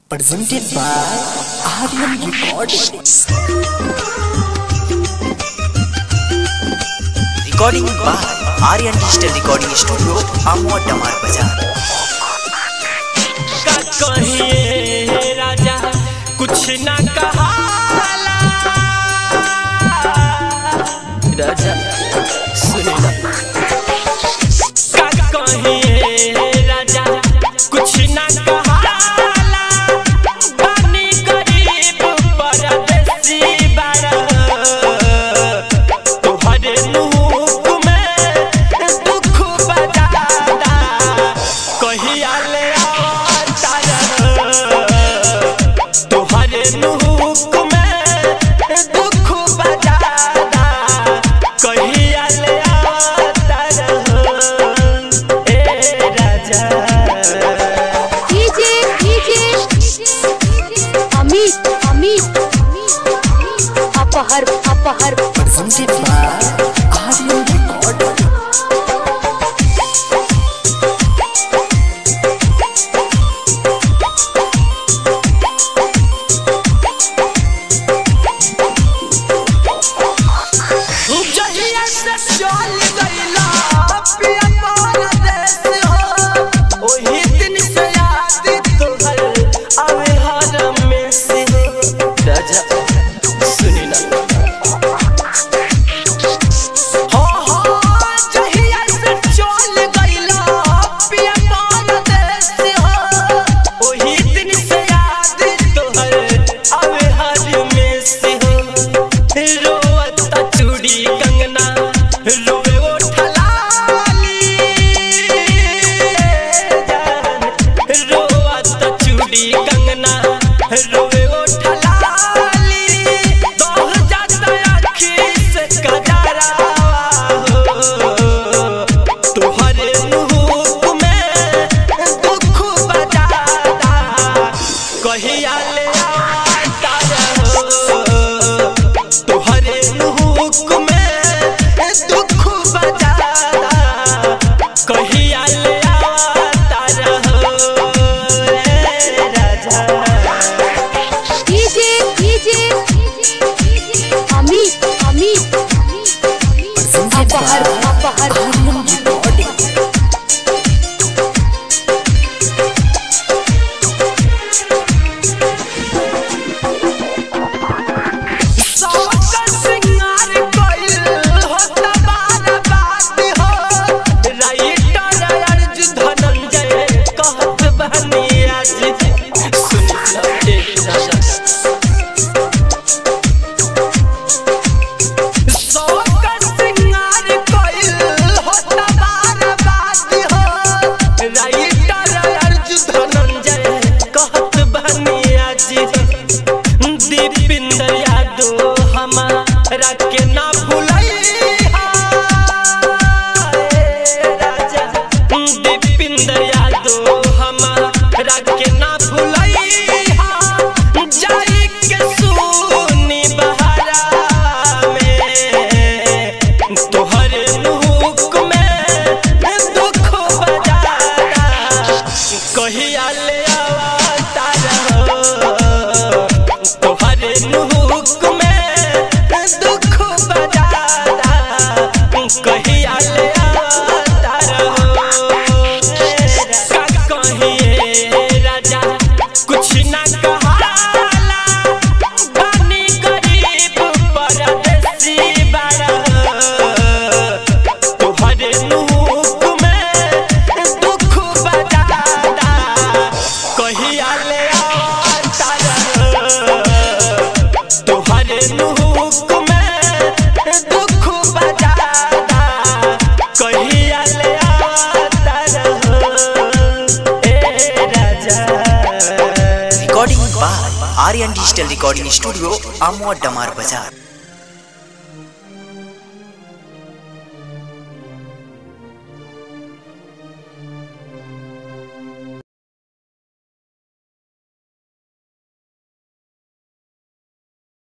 presented by Aryan Recordings. Recording by Aryan Digital Recording Studio, Amwa Damar Bazaar. कहिए राजा कुछ ना कहाला, राजा सुनना का कहिए राजा कुछ ना कहाला, बनी गरीब परदेसी बारा, तोहरे मुँह में दुख बजादा, कहिया ले तोहरे मुँह में दुख बजादा, कहिया ले आता रहो ए राजा। अमित अपहर Presented by Aryan Recordings. जहिया से चल गइला पिया परदेस हो, ओही दिन से याद तोहर आवे हर में से राजा सुनी ना। जहिया से चल गइला पिया परदेस हो, ओही दिन से याद तोहर आवे हर में से रोता चूड़ी कंगना रोवे ओठलाली, रोता चूड़ी कंगना रोवे ओठलाली, दोह जाता आँखी से कजरा हो, तोहरे मुँह में दुख बजादा, कहिया ले आता रहो, तोहरे मुँह में दुख बजादा, कहिया ले आता रहो ए राजा। Amit Presented by Aryan Recordings. सबका सिंगार कइल होता बात हो, राइटर अर्जुन धनंजय कहत बहनी आज सुन लो ए राजा। सबका सिंगार कइल होता बात हो, राइटर अर्जुन धनंजय कहत बहनी आज, दीपिंदर यादव हमारा के ना भूलैहा राजा, दीपिंदर यादव हमारा के ना भूलैहा, जाई के सुनी बहारा में, तोहरे मुँह में दुख बजादा, कहिया ले आता रहो, तोहरे मुँह में दुख बजादा, कहिया ले आता रहो का कहिए राजा कुछ ना कहाला, बनी गरीब परदेसी बारा, तोहरे मुँह में दुख बजादा, कहिया ले आता रहो, तोहरे मुँह में दुख बजादा, कहिया ले आता रहो ए राजा। Recording by Aryan Digital Recording Studio, Amwa Damar Bazaar.